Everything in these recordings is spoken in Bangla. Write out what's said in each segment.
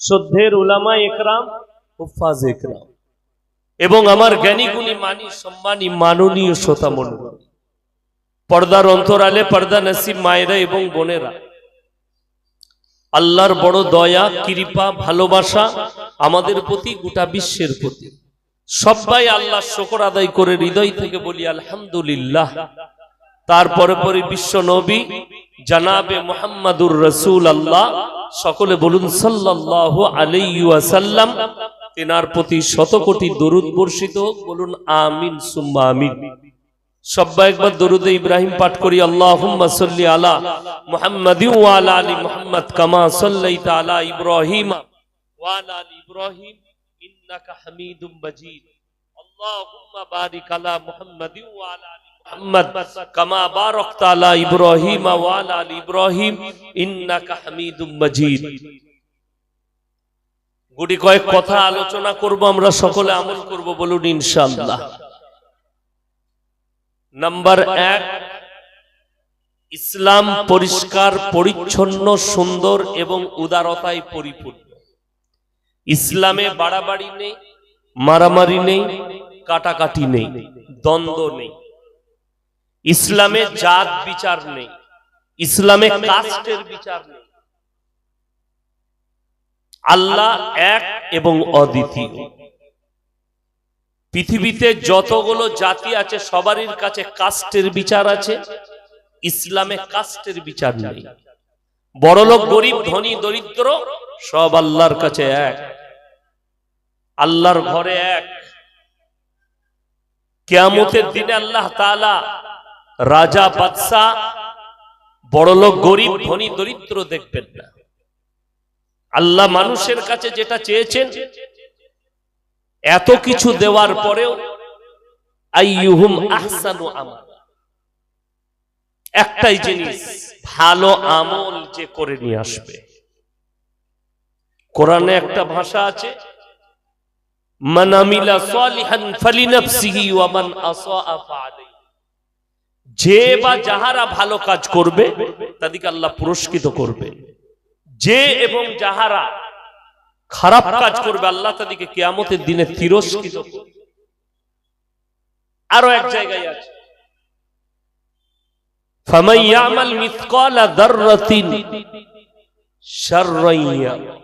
শ্রদ্ধের উলামা একরাম, হুফাজ একরাম এবং আমার জ্ঞানী গুণী মানি সম্মানী মাননীয় শ্রোতা মণ্ডলী, পর্দার অন্তরালে পর্দা নসিব মায়েরা এবং বোনেরা, আল্লাহর বড় দয়া কৃপা ভালোবাসা আমাদের প্রতি, গোটা বিশ্বের প্রতি। সবাই আল্লাহ শুকর আদায় করে হৃদয় থেকে বলি আলহামদুলিল্লাহ। তারপরে পরে বিশ্ব নবী জানাবে মুহাম্মাদুর রাসূলুল্লাহ, সকলে বলুন সাল্লাল্লাহু আলাইহি ওয়াসাল্লাম। তিনার প্রতি শত কোটি দরুদ বর্ষিত হোক, বলুন আমিন সুম্মা আমিন। সবাই একবার দরুদে ইব্রাহিম পাঠ করি। আল্লাহুম্মা সাল্লি আলা মুহাম্মাদিন ওয়া আলা আলি মুহাম্মাদ কামা সাল্লাইতা আলা ইব্রাহিম ওয়া আলা আলি ইব্রাহিম ইন্নাকা হামিদুম মাজিদ। আল্লাহুম্মা বারিক আলা মুহাম্মাদিন ওয়া আলা আলি মুহাম্মাদ কামা বারাকতা আলা ইব্রাহিম ওয়া আলা আলি ইব্রাহিম ইন্নাকা হামিদুম মাজিদ। গুটি কয়েক কথা আলোচনা করব, আমরা সকলে আমল করব, বলুন ইনশাআল্লাহ। নাম্বার 1, ইসলাম পরিষ্কার পরিচ্ছন্ন সুন্দর এবং উদারতায় পরিপূর্ণ। ইসলামে বাড়াবাড়ি নেই, মারামারি নেই, কাটাকাটি নেই, দ্বন্দ্ব নেই। ইসলামে জাত বিচার নেই, ইসলামে কাস্টের বিচার নেই। আল্লাহ এক এবং অদ্বিতীয়। পৃথিবীতে যতগুলো জাতি আছে সবারই কাছে কাস্টের বিচার আছে, ইসলামে কাস্টের বিচার নেই। বড়লোক গরিব ধনী দরিদ্র সব আল্লাহর কাছে এক, আল্লাহর ঘরে এক। কিয়ামতের দিনে আল্লাহ তাআলা রাজা বাদশা বড়লোক গরিব ধনী দরিদ্র দেখবেন না। আল্লাহ মানুষের কাছে যেটা চেয়েছেন, এত কিছু দেওয়ার পরেও আইয়ুহুম আহসানু আমালা, একটাই জিনিস, ভালো আমল যে করে নিয়ে আসবে। কোরআনে একটা ভাষা আছে, মান আমিলা সালিহান ফালিনাফসিহি ওয়া মান আসাআ ফাআলাইহি। যে বা যাহারা ভালো কাজ করবে তাদেরকে আল্লাহ পুরস্কৃত করবে, যে এবং যাহারা খারাপ কাজ করবে আল্লাহ তাদেরকে কিয়ামতের দিনে তিরস্কৃত করবে। আরো এক জায়গায় আছে, ফামান ইয়ামাল মিসকালা যাররাতিন শাররান ইয়ারা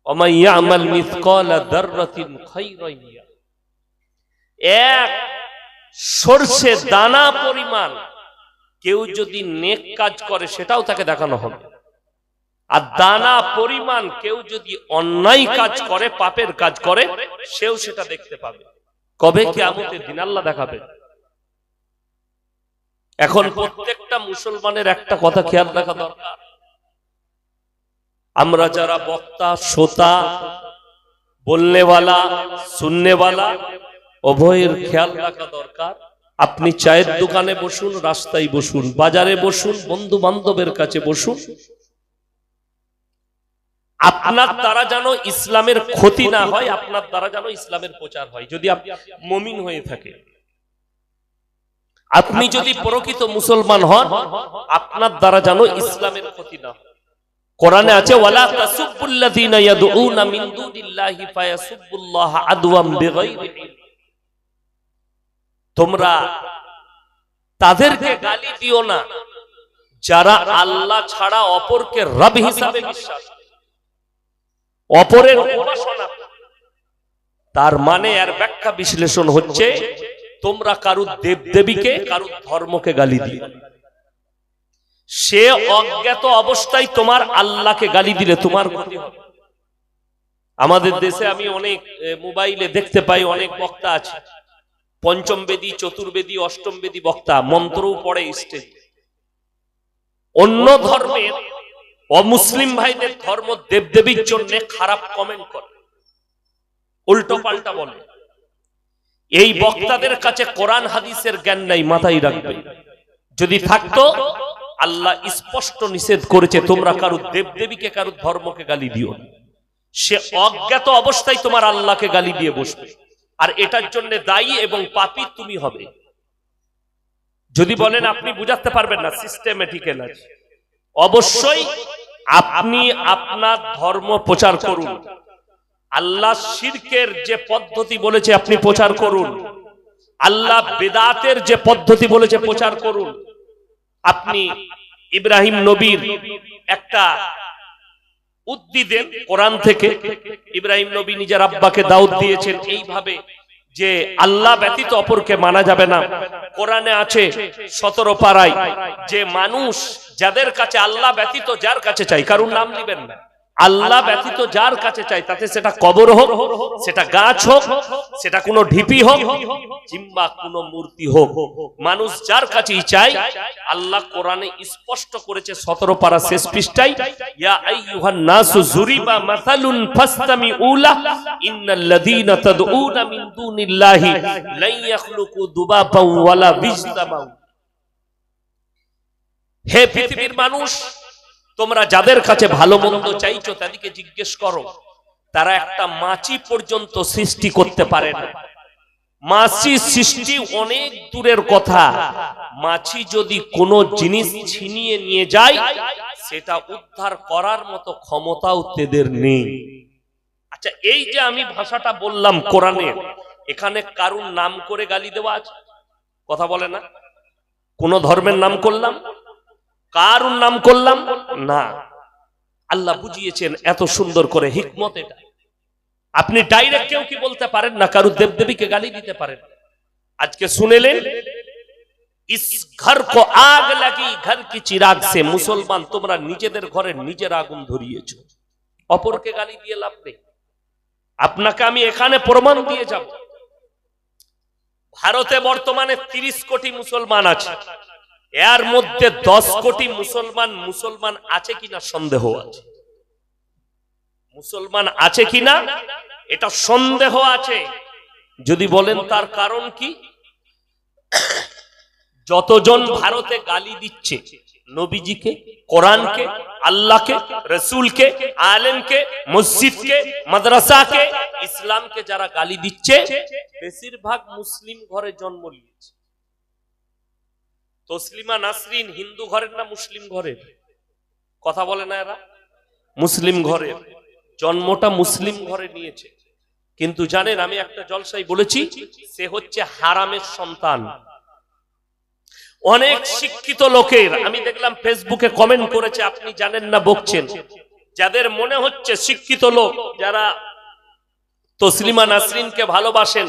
ওয়া মান ইয়ামাল মিসকালা যাররাতিন খায়রান ইয়ারা। এক সরষে দানা পরিমাণ কেউ যদি নেক কাজ করে সেটাও তাকে দেখানো হবে, আর দানা পরিমাণ কেউ যদি অন্যায় কাজ করে, পাপের কাজ করে, সেও সেটা দেখতে পাবে। কবে? কিয়ামতের দিন আল্লাহ দেখাবে। এখন প্রত্যেকটা মুসলমানের একটা কথা খেয়াল রাখা দরকার, আমরা যারা বক্তা শ্রোতা বলনেওয়ালা শুননেওয়ালা উভয়ের খেয়াল রাখা দরকার। আপনি চায়ের দোকানে বসুন, রাস্তায় বসুন, বাজারে বসুন, বন্ধু বান্ধবের কাছে বসুন, আপনার দ্বারা যেন ইসলামের ক্ষতি না হয়, আপনার দ্বারা যেন ইসলামের প্রচার হয়। যদি আপনি মুমিন হয়ে থাকে, আপনি যদি প্রকৃত মুসলমান হন, আপনার দ্বারা যেন ইসলামের ক্ষতি না হয়। কোরআনে আছে, ওয়ালা তাসুবুল্লাযীনা ইয়াদউনা মিন দুনিল্লাহি ফায়াসুবুল্লাহা আদওয়াম বিগাইরি ইলম। তোমরা তাদেরকে গালি দিও না যারা আল্লাহ ছাড়া অপরকে রব হিসাবে বিশ্বাস করে, অপরের উপাসনা। তার মানে এর ব্যাখ্যা বিশ্লেষণ হচ্ছে, তোমরা কারুর দেবদেবীকে কারুর ধর্মকে গালি দিও। সে অজ্ঞাত অবস্থায় তোমার আল্লাহকে গালি দিলে তোমার ক্ষতি হবে। আমাদের দেশে আমি অনেক মোবাইলে দেখতে পাই, অনেক বক্তা আছে, পঞ্চম বেদী, চতুর্বেদী, অষ্টম বেদী বক্তা, মন্ত্রও পড়ে স্টেজ। অন্য ধর্মের অমুসলিম ভাইদের ধর্ম দেবদেবীর জন্য খারাপ কমেন্ট করে, উল্টো পাল্টা বলে। এই বক্তাদের কাছে কোরআন হাদিসের জ্ঞান নাই, মাথায় রাখবে। যদি থাকতো, আল্লাহ স্পষ্ট নিষেধ করেছে তোমরা কারুর দেবদেবীকে কারুর ধর্মকে গালি দিও না। সে অজ্ঞাত অবস্থায় তোমার আল্লাহকে গালি দিয়ে বসবে, আর এটার জন্য দায়ী এবং পাপী তুমি হবে। যদি বলেন আপনি বুঝাতে পারবেন না, সিস্টেমেটিক্যাল আছে, অবশ্যই আপনি আপনার ধর্ম প্রচার করুন, আল্লাহ শিরকের যে পদ্ধতি বলেছে আপনি প্রচার করুন, আল্লাহ বেদাতের যে পদ্ধতি বলেছে প্রচার করুন। আপনি ইব্রাহিম নবীর একটা উদ্ধৃতি দেন কোরআন থেকে। ইব্রাহিম নবী নিজের আব্বাকে দাউদ দিয়েছেন এইভাবে যে আল্লাহ ব্যতীত অপরকে মানা যাবে না। কোরআনে আছে 17 পারায় যে মানুষ যাদের কাছে আল্লাহ ব্যতীত যার কাছে চাই, কারুর নাম নেবেন না, আল্লাহ ব্যতীত যার কাছে চাই, তাতে সেটা কবর হোক, সেটা গাছ হোক, সেটা কোনো ঢিপি হোক, কিংবা কোনো মূর্তি হোক, মানুষ যার কাছেই চাই, আল্লাহ কোরআনে স্পষ্ট করেছে 17 পারা শেষ পৃষ্ঠায়, ইয়া আইয়ুহান নাসু যুরিবা মাসালুন ফাসতামিউ লাহ ইন্নাল্লাযীনা তাদউনা মিন দুনিল্লাহি লা ইয়াখলুকু দুবাবান ওয়ালা বিজতামাউ। হে পৃথিবীর মানুষ, তোমরা যাদের কাছে ভালো মন্দ চাইছো তাদেরকে জিজ্ঞেস করো, তারা একটা মাছি পর্যন্ত সৃষ্টি করতে পারে না। মাছি সৃষ্টি অনেক দূরের কথা, মাছি যদি কোনো জিনিস ছিনিয়ে নিয়ে যায় সেটা উদ্ধার করার মতো ক্ষমতাও তাদের নেই। আচ্ছা, এই যে আমি ভাষাটা বললাম কোরআনে, এখানে কারুর নাম করে গালি দেওয়া আছে? কথা বলে না? কোন ধর্মের নাম করলাম? কারুর নাম করলাম না। আল্লাহ বুঝিয়েছেন এত সুন্দর করে, হিকমত এটা। আপনি ডাইরেক্ট কেউ কি বলতে পারেন না, কারুর দেবদেবীকে গালি দিতে পারেন। আজকে শুনেলেন ইস ঘর কো আগ লাগি ঘর কি চিরাগ সে, মুসলমান তোমরা নিজেদের ঘরে নিজের আগুন ধরিয়েছো, অপরকে গালি দিয়ে লাভ নেই। আপনাকে আমি এখানে প্রমাণ দিয়ে যাব। ভারতে বর্তমানে 30 কোটি মুসলমান আছে, এর মধ্যে 10 কোটি মুসলমান আছে কিনা সন্দেহ আছে। মুসলমান আছে কিনা এটা সন্দেহ আছে। যদি বলেন তার কারণ কি? যতজন ভারতে গালি দিচ্ছে নবীজিকে, কোরআনকে, আল্লাহকে, রসুলকে, আলেমকে, মসজিদকে, মাদ্রাসাকে, ইসলামকে যারা গালি দিচ্ছে বেশিরভাগ মুসলিম ঘরে জন্ম নিয়েছে। তসলিমা নাসরিন হিন্দু ঘরের না মুসলিম ঘরের? কথা বলে না এরা? মুসলিম ঘরের, জন্মটা মুসলিম ঘরে নিয়েছে। কিন্তু জানেন, আমি একটা জলসায় বলেছি, সে হচ্ছে হারামের সন্তান। অনেক শিক্ষিত লোকের আমি দেখলাম ফেসবুকে কমেন্ট করেছে, আপনি জানেন না বকছেন। যাদের মনে হচ্ছে শিক্ষিত লোক, যারা তসলিমা নাসরিনকে ভালোবাসেন,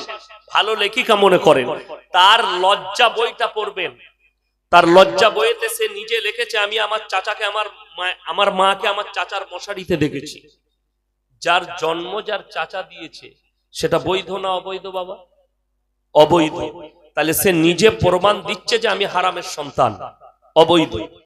ভালো লেখিকা মনে করেন, তার লজ্জা বইটা পড়বেন। তার লজ্জা বইতে সে নিজে লিখেছে, আমি আমার চাচাকে, আমার মাকে আমার চাচার মশারিতে দেখেছি। যার জন্ম যার চাচা দিয়েছে সেটা বৈধ না অবৈধ বাবা? অবৈধ। তাহলে সে নিজে প্রমাণ দিচ্ছে যে আমি হারামের সন্তান, অবৈধ।